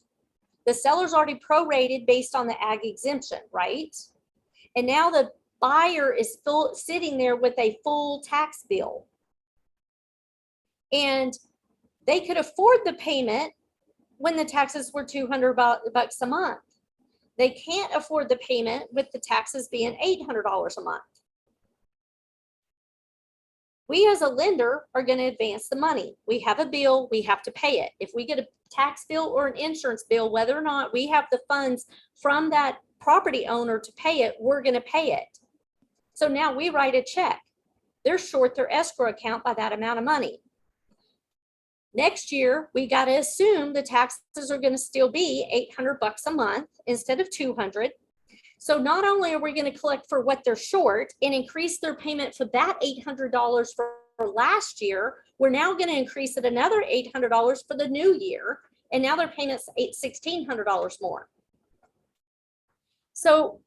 The seller's already prorated based on the ag exemption, right? And now the buyer is sitting there with a full tax bill. And they could afford the payment when the taxes were $200 a month. They can't afford the payment with the taxes being $800 a month. We as a lender are going to advance the money. We have a bill, we have to pay it. If we get a tax bill or an insurance bill, whether or not we have the funds from that property owner to pay it, we're going to pay it. So now we write a check. They're short their escrow account by that amount of money. Next year, we got to assume the taxes are going to still be $800 a month instead of $200. So not only are we going to collect for what they're short and increase their payment for that $800 for last year, we're now going to increase it another $800 for the new year. And now their payment's $1,600 more. So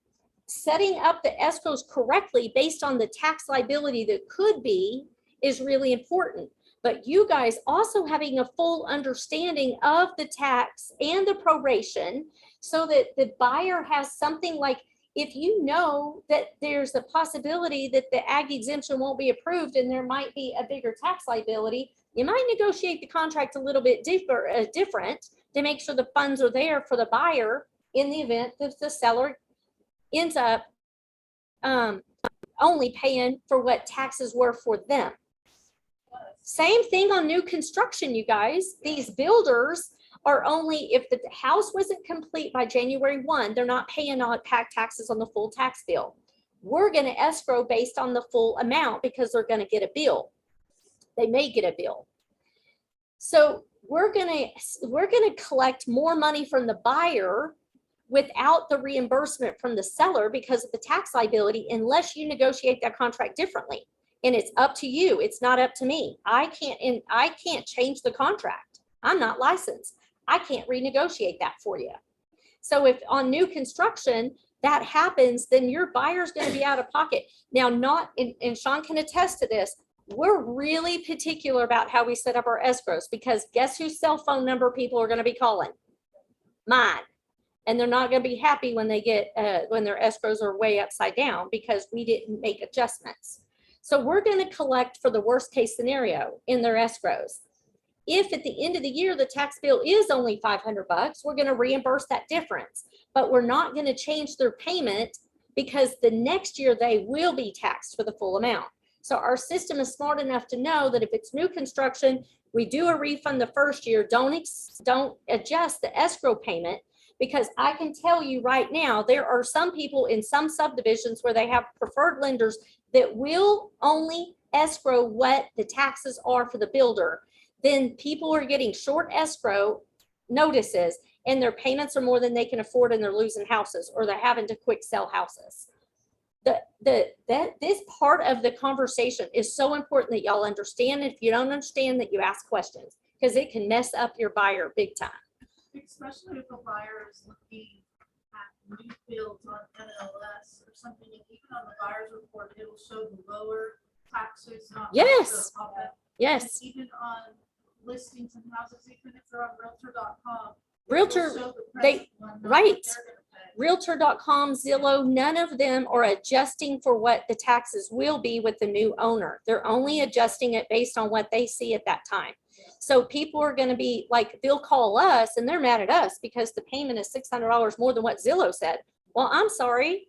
setting up the escrows correctly based on the tax liability that could be is really important. But you guys also having a full understanding of the tax and the proration, so that the buyer has something like, if you know that there's a possibility that the ag exemption won't be approved and there might be a bigger tax liability, you might negotiate the contract a little bit different to make sure the funds are there for the buyer in the event that the seller ends up only paying for what taxes were for them. Same thing on new construction, you guys. These builders are only, if the house wasn't complete by January 1, they're not paying on taxes on the full tax bill. We're going to escrow based on the full amount because they're going to get a bill. They may get a bill. So we're going to collect more money from the buyer without the reimbursement from the seller because of the tax liability, unless you negotiate that contract differently. And it's up to you. It's not up to me. I can't change the contract. I'm not licensed. I can't renegotiate that for you. So if on new construction that happens, then your buyer's going to be out of pocket. Now, and Sean can attest to this, we're really particular about how we set up our escrows, because guess whose cell phone number people are going to be calling? Mine. And they're not going to be happy when they get when their escrows are way upside down because we didn't make adjustments. So we're going to collect for the worst case scenario in their escrows. if at the end of the year, the tax bill is only $500, we're gonna reimburse that difference. But we're not gonna change their payment because the next year they will be taxed for the full amount. So our system is smart enough to know that if it's new construction, we do a refund the first year, don't adjust the escrow payment. Because I can tell you right now, there are some people in some subdivisions where they have preferred lenders that will only escrow what the taxes are for the builder. Then people are getting short escrow notices and their payments are more than they can afford and they're losing houses or they're having to quick sell houses. This part of the conversation is so important that y'all understand. If you don't understand, that you ask questions, because it can mess up your buyer big time. Especially if a buyer is looking at new builds on MLS or something, and even on the buyer's report, it'll show the lower taxes, not Yes. the upper. Yes. And even on listings and houses, even if they're on Realtor.com. Realtor, right. Realtor.com, Zillow, none of them are adjusting for what the taxes will be with the new owner. They're only adjusting it based on what they see at that time. So people are going to be like, they'll call us and they're mad at us because the payment is $600 more than what Zillow said. Well, I'm sorry.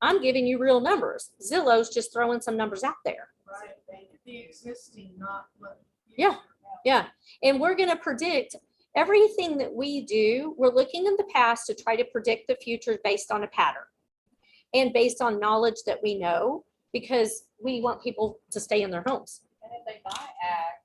I'm giving you real numbers. Zillow's just throwing some numbers out there. Right, the existing, not what. Yeah. Yeah. And we're going to predict everything that we do. We're looking in the past to try to predict the future based on a pattern and based on knowledge that we know, because we want people to stay in their homes. And if they buy ag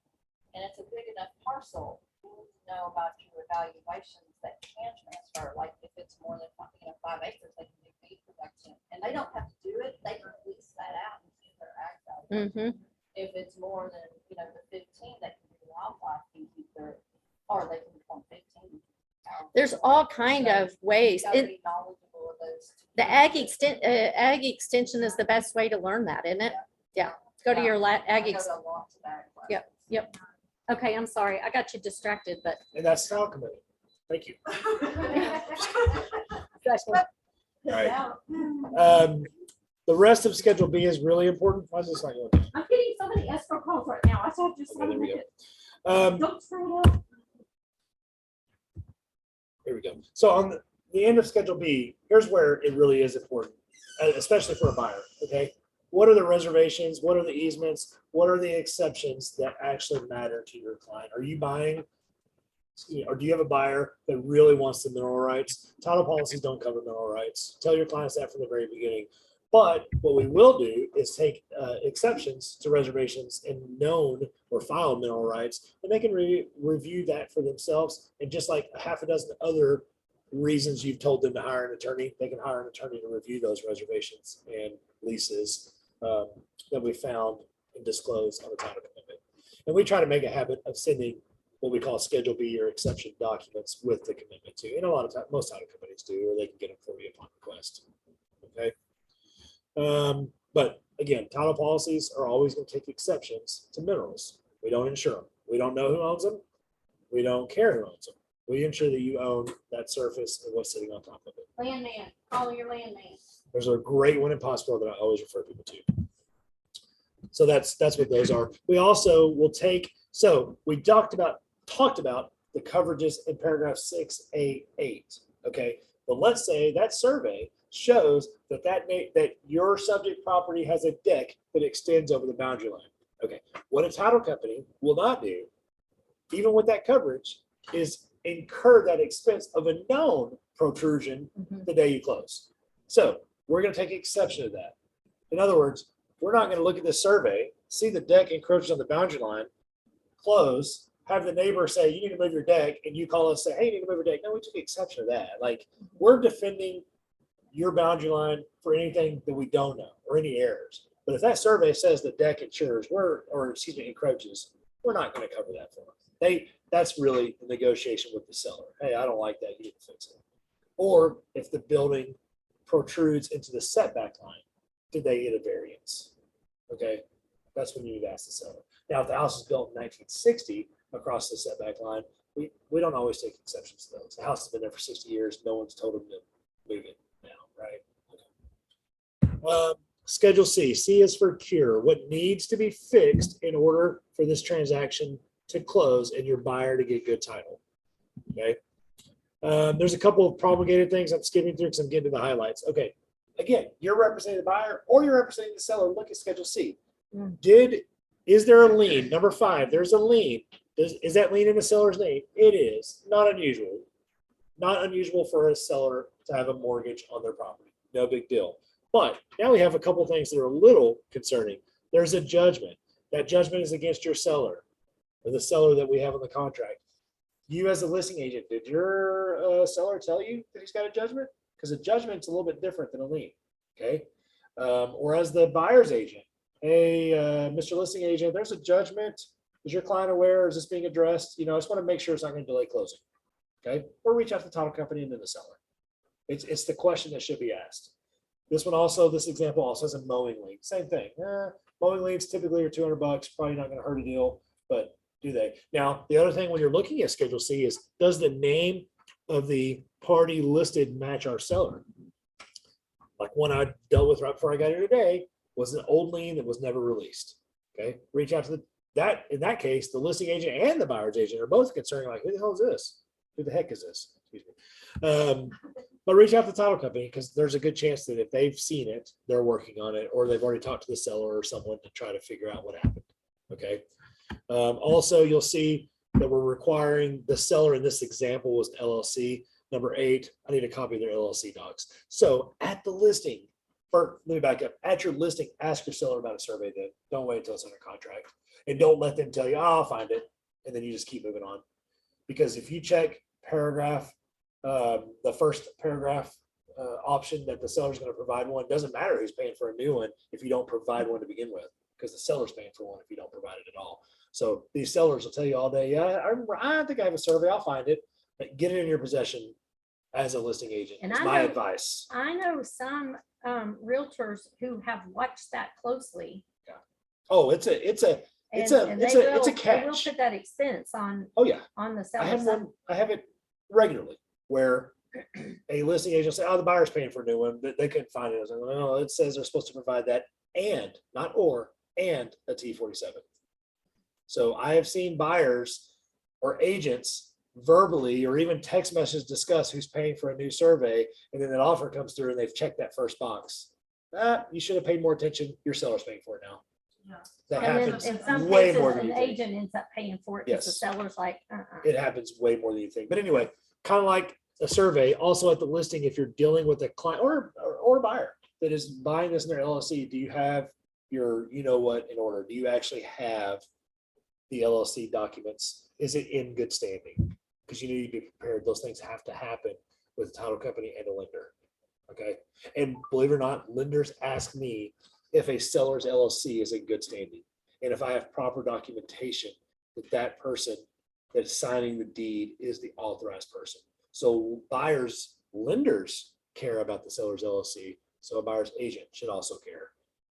and it's a big enough parcel, you need to know about your evaluations that can transfer. Like if it's more than 5 acres, they can do feed production, and they don't have to do it. They can lease that out and keep their ag value. If it's more than the 15, they can do wildlife and keep their, or they can become 15. There's all kind of ways. You gotta be knowledgeable of those two The things. ag extension is the best way to learn that, isn't it? Yeah. Go to your ag. I go to lots of ag classes. Yep. Okay, I'm sorry. I got you distracted, but. And that's style committee. Thank you. All right. The rest of Schedule B is really important. Why is this not going? I'm getting so many escrow calls right now. I saw just. Okay, there we go. Don't screw it up. Here we go. So on the end of Schedule B, here's where it really is important, especially for a buyer. Okay. What are the reservations? What are the easements? What are the exceptions that actually matter to your client? Are you buying, or do you have a buyer that really wants the mineral rights? Title policies don't cover mineral rights. Tell your clients that from the very beginning. But what we will do is take exceptions to reservations and known or filed mineral rights, and they can review that for themselves. And just like a half a dozen other reasons you've told them to hire an attorney, they can hire an attorney to review those reservations and leases that we found and disclosed on the title commitment. And we try to make a habit of sending what we call Schedule B or exception documents with the commitment too. And a lot of times, most title companies do, or they can get them for you upon request. Okay. But again, title policies are always going to take exceptions to minerals. We don't insure them. We don't know who owns them. We don't care who owns them. We ensure that you own that surface and what's sitting on top of it. Landman, follow your landman. There's a great one in Possible that I always refer people to. So that's what those are. We also will take, so we talked about the coverages in paragraph 6A8. Okay. But let's say that survey shows that your subject property has a deck that extends over the boundary line. Okay. What a title company will not do, even with that coverage, is incur that expense of a known protrusion the day you close. So we're going to take exception to that. In other words, we're not going to look at this survey, see the deck encroaches on the boundary line, close, have the neighbor say, you need to move your deck, and you call us and say, hey, you need to move your deck. No, we took exception to that. Like, we're defending your boundary line for anything that we don't know or any errors. But if that survey says the deck encroaches, we're not going to cover that for them. That's really the negotiation with the seller. Hey, I don't like that. You need to fix it. Or if the building protrudes into the setback line, did they get a variance? Okay, that's when you need to ask the seller. Now, if the house was built in 1960 across the setback line, we don't always take exceptions to those. The house has been there for 60 years. No one's told them to move it now, right? Okay. Schedule C. C is for cure. What needs to be fixed in order for this transaction to close and your buyer to get good title. Okay. There's a couple of promulgated things I'm skipping through because I'm getting to the highlights. Okay. Again, you're representing the buyer or you're representing the seller. Look at Schedule C. Is there a lien? Number 5, there's a lien. Is that lien in the seller's name? It is. Not unusual. Not unusual for a seller to have a mortgage on their property. No big deal. But now we have a couple things that are a little concerning. There's a judgment. That judgment is against your seller or the seller that we have on the contract. You as a listing agent, did your seller tell you that he's got a judgment? Because a judgment's a little bit different than a lien. Okay. Or as the buyer's agent, hey, Mr. Listing Agent, there's a judgment. Is your client aware? Is this being addressed? You know, I just want to make sure it's not going to delay closing. Okay. Or reach out to the title company and then the seller. It's the question that should be asked. This example also has a mowing lien. Same thing. Mowing liens typically are $200, probably not going to hurt a deal, but do they? Now, the other thing when you're looking at Schedule C is, does the name of the party listed match our seller? Like one I dealt with right before I got here today was an old lien that was never released. Okay, reach out to that. In that case, the listing agent and the buyer's agent are both concerned, like, who the hell is this? Who the heck is this? Excuse me. But reach out to the title company because there's a good chance that if they've seen it, they're working on it, or they've already talked to the seller or someone to try to figure out what happened. Okay. Also, you'll see that we're requiring the seller in this example was LLC. Number 8, I need a copy of their LLC docs. So at the listing, or let me back up. At your listing, ask your seller about a survey then. Don't wait until it's under contract. And don't let them tell you, oh, I'll find it. And then you just keep moving on. Because if you check paragraph, the first paragraph option that the seller's going to provide one, doesn't matter who's paying for a new one if you don't provide one to begin with, because the seller's paying for one if you don't provide it at all. So these sellers will tell you all day, yeah, I think I have a survey, I'll find it. But get it in your possession as a listing agent. And Is I my know- advice. I know some realtors who have watched that closely. Oh, it's a And catch. They will put that expense on Oh yeah, the I seller's have side. one. I have it regularly where a listing agent say, "Oh, the buyer's paying for a new one, but they couldn't find it." I was like, "No, it says they're supposed to provide that and not or and a T-47." So I have seen buyers or agents verbally or even text message discuss who's paying for a new survey, and then that offer comes through and they've checked that first box. You should have paid more attention. Your seller's paying for it now. Yeah. That And then happens in some way cases, more than an you think. agent ends up paying for it because the Yes. seller's like, It happens way more than you think. But anyway, kind of like a survey, also at the listing, if you're dealing with a client or a buyer that is buying this in their LLC, do you have your, you know what, in order? Do you actually have the LLC documents? Is it in good standing? Because you need to be prepared. Those things have to happen with a title company and a lender. Okay. And believe it or not, lenders ask me if a seller's LLC is in good standing. And if I have proper documentation that that person that is signing the deed is the authorized person. So lenders care about the seller's LLC. So a buyer's agent should also care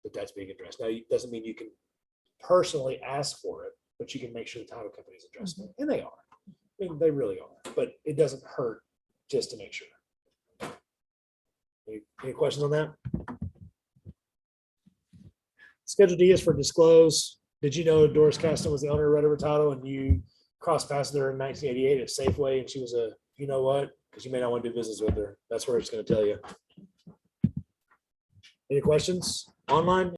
that that's being addressed. Now, it doesn't mean you can personally ask for it, but you can make sure the title company is addressing it. And they are. I mean, they really are, but it doesn't hurt just to make sure. Any questions on that? Schedule D is for disclose. Did you know Doris Caston was the owner of Red River Title and you crossed paths with her in 1988 at Safeway and she was a, you know what? Because you may not want to do business with her. That's where it's going to tell you. Any questions online?